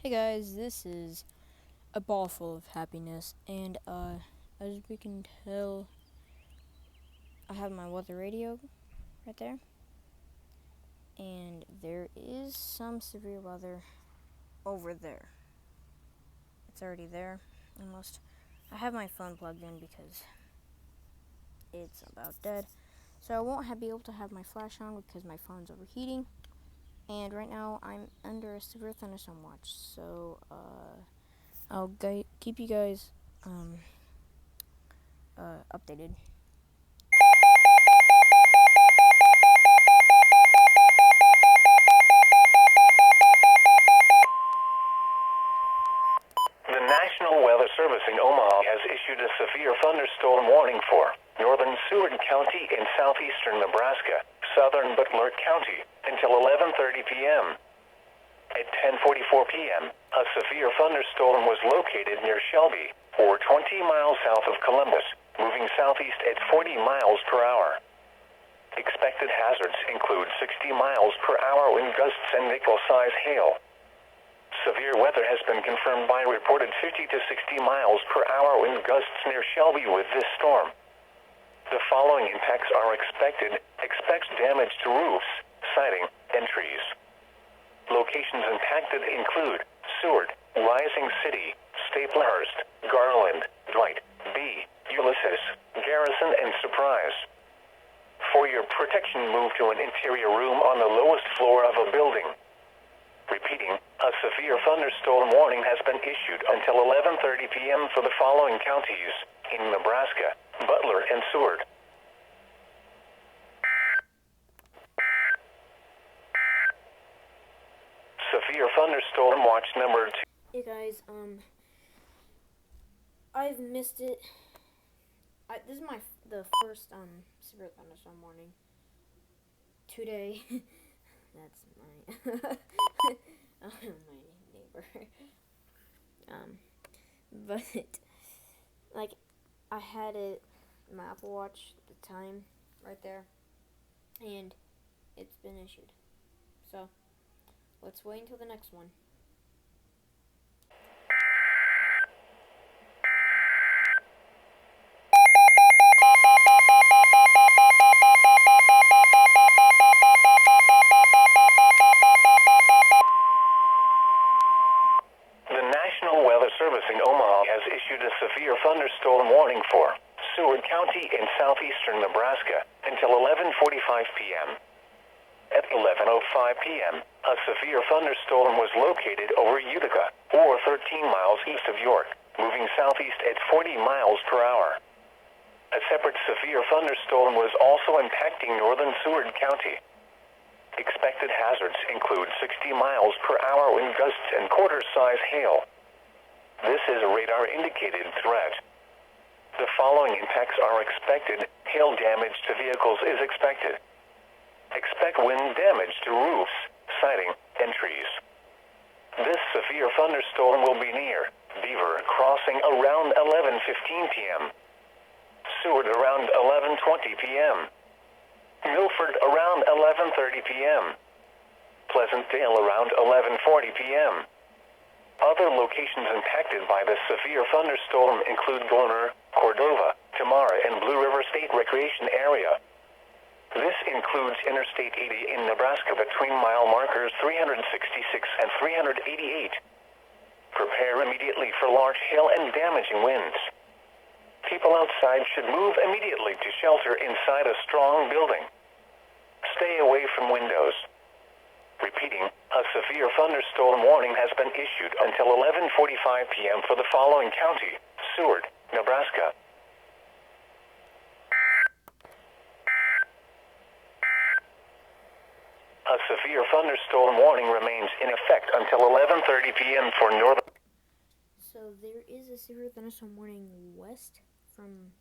Hey guys, this is a ball full of happiness, and as we can tell, I have my weather radio right there, and there is some severe weather over there. It's already there, almost. I have my phone plugged in because it's about dead, so I won't be able to have my flash on because my phone's overheating. And right now, I'm under a severe thunderstorm watch, so I'll keep you guys updated. The National Weather Service in Omaha has issued a severe thunderstorm warning for northern Seward County in southeastern Nebraska, southern Butler County, until 11:30 p.m. At 10:44 p.m., a severe thunderstorm was located near Shelby, or 20 miles south of Columbus, moving southeast at 40 miles per hour. Expected hazards include 60 miles per hour wind gusts and nickel-size hail. Severe weather has been confirmed by reported 50 to 60 miles per hour wind gusts near Shelby with this storm. The following impacts are expected. Expect damage to roofs, siding, and trees. Locations impacted include Seward, Rising City, Staplehurst, Garland, Dwight, B, Ulysses, Garrison, and Surprise. For your protection, move to an interior room on the lowest floor of a building. Repeating, a severe thunderstorm warning has been issued until 11:30 p.m. for the following counties in Nebraska, Butler, and Seward. Severe thunderstorm watch number 2. Hey guys, I've missed it. This is the first severe thunderstorm warning today. That's my my neighbor. But like I had it my Apple Watch the time right there, and it's been issued. So let's wait until the next one. The National Weather Service in Omaha has issued a severe thunderstorm warning for Seward County in southeastern Nebraska until 11:45 p.m. At 11:05 p.m., a severe thunderstorm was located over Utica, or 13 miles east of York, moving southeast at 40 miles per hour. A separate severe thunderstorm was also impacting northern Seward County. Expected hazards include 60 miles per hour wind gusts and quarter-size hail. This is a radar-indicated threat. The following impacts are expected. Hail damage to vehicles is expected. Expect wind damage to roofs, siding, and trees. This severe thunderstorm will be near Beaver Crossing around 11:15 p.m. Seward around 11:20 p.m. Milford around 11:30 p.m. Pleasantdale around 11:40 p.m. Other locations impacted by the severe thunderstorm include Garner, Cordova, Tamara, and Blue River State Recreation Area. This includes Interstate 80 in Nebraska between mile markers 366 and 388. Prepare immediately for large hail and damaging winds. People outside should move immediately to shelter inside a strong building. Stay away from windows. Repeating, a severe thunderstorm warning has been issued until 11:45 p.m. for the following county, Seward, Nebraska. A severe thunderstorm warning remains in effect until 11:30 p.m. for northern. So there is a severe thunderstorm warning west from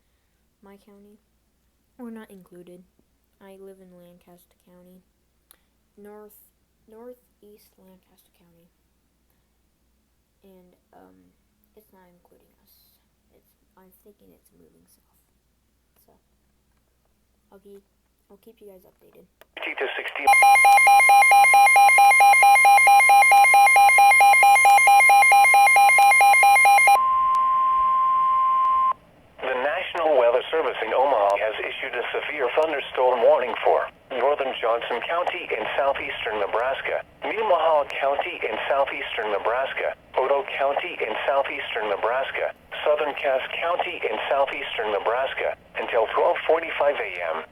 my county, or not included. I live in Lancaster County, northeast Lancaster County, and it's not including us. I'm thinking it's moving south. So I'll keep you guys updated. 50 to 60. southeastern Nebraska, Otoe County in southeastern Nebraska, southern Cass County in southeastern Nebraska, until 12:45 a.m.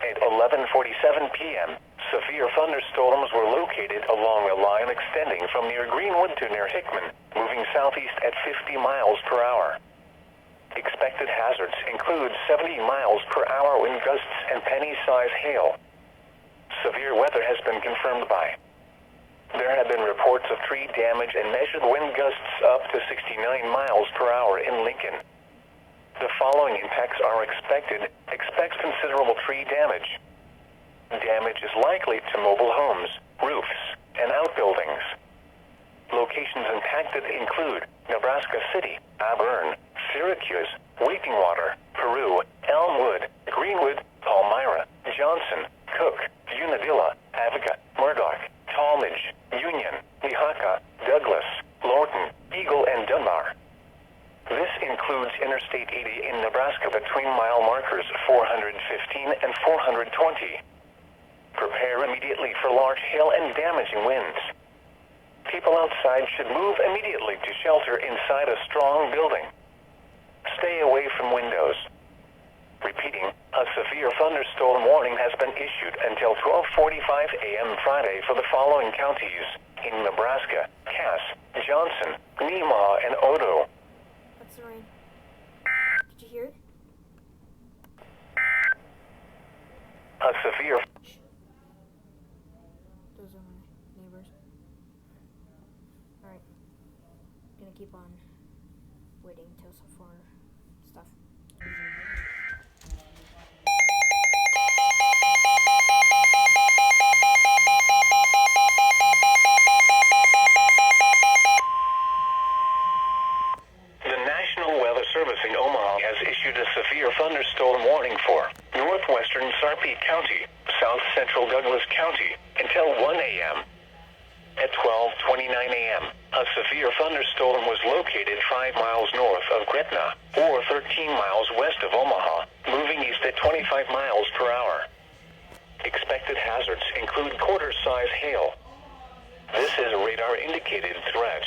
At 11:47 p.m., severe thunderstorms were located along a line extending from near Greenwood to near Hickman, moving southeast at 50 miles per hour. Expected hazards include 70 miles per hour wind gusts and penny-size hail. Severe weather has been confirmed by. There have been reports of tree damage and measured wind gusts up to 69 miles per hour in Lincoln. The following impacts are expected. Expect considerable tree damage. Damage is likely to mobile homes, roofs, and outbuildings. Locations impacted include Nebraska City, Auburn, Syracuse, Weepingwater, Peru, Elmwood, Greenwood, Palmyra, Johnson, Cook, Unadilla, Avoca, Murdoch, Talmadge, Union, Nehaka, Douglas, Lorton, Eagle, and Dunbar. This includes Interstate 80 in Nebraska between mile markers 415 and 420. Prepare immediately for large hail and damaging winds. People outside should move immediately to shelter inside a strong building. Stay away from windows. Repeating, a severe thunderstorm warning has been issued until 12:45 a.m. Friday for the following counties in Nebraska: Cass, Johnson, Nemaha, and Otoe. That's the rain. Did you hear it? A severe... Those are my neighbors. Alright. Gonna keep on waiting till for stuff. The National Weather Service in Omaha has issued a severe thunderstorm warning for northwestern Sarpy County, south central Douglas County, until 1 a.m. At 12:29 a.m., a severe thunderstorm was located 5 miles north of Gretna, or 13 miles west of Omaha, moving east at 25 miles per hour. Expected hazards include quarter-size hail. This is a radar-indicated threat.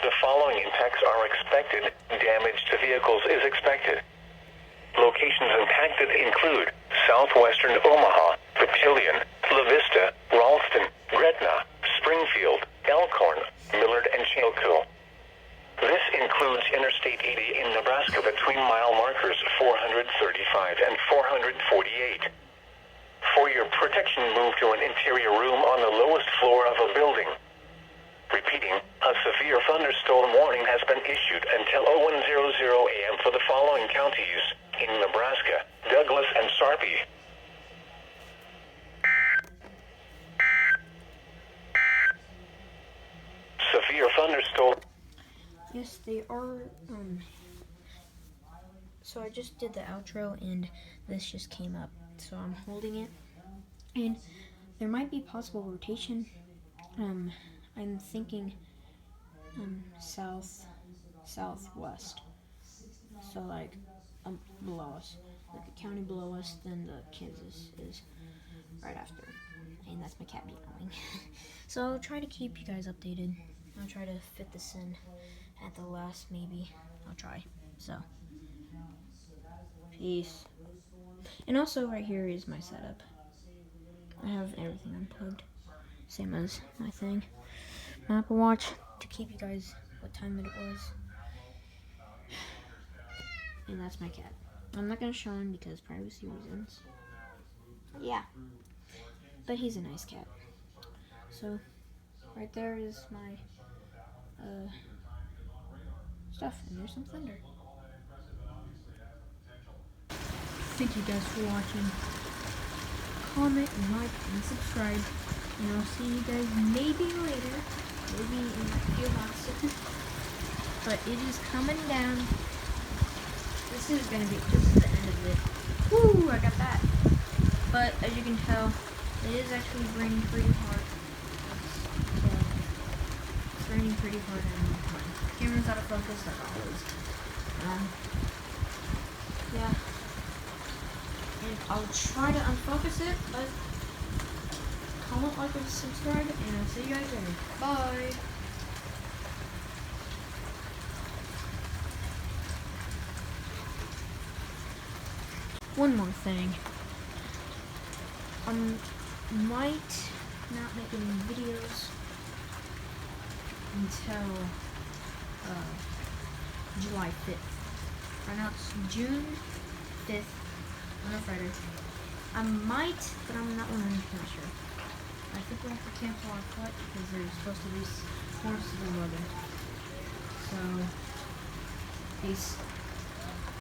The following impacts are expected. Damage to vehicles is expected. Locations impacted include southwestern Omaha, Papillion, La Vista, Ralston, Gretna, Springfield, Elkhorn, Millard, and Chilkoot. This includes Interstate 80 in Nebraska between mile markers 435 and 448. For your protection, move to an interior room on the lowest floor of a building. Repeating, a severe thunderstorm warning has been issued until 01:00 a.m. for the following counties in Nebraska: Douglas and Sarpy. Severe thunderstorm. Yes, they are. So I just did the outro and this just came up. So I'm holding it. And there might be possible rotation. I'm thinking southwest. So like below us. Like the county below us, then the Kansas is right after. And that's my cat meowing. So I'll try to keep you guys updated. I'll try to fit this in at the last, maybe. I'll try. So, peace. And also right here is my setup. I have everything unplugged. Same as my thing. My Apple Watch to keep you guys what time it was. And that's my cat. I'm not going to show him because privacy reasons. Yeah. But he's a nice cat. So, right there is my stuff, and there's some thunder. Thank you guys for watching. Comment and like and subscribe, and I'll see you guys maybe later, maybe in a few months. But it is coming down. This is the end of it. Woo! I got that. But as you can tell, it is actually raining pretty hard. It's raining pretty hard and my camera's out of focus as always. Yeah. And I'll try to unfocus it, but comment, like, and subscribe, and I'll see you guys later. Bye! One more thing. Might not make any videos until July 5th. Right now it's June 5th on a Friday. I might, but I'm not 100% sure. I think we'll have to cancel our flight because there's supposed to be more severe weather. So, peace.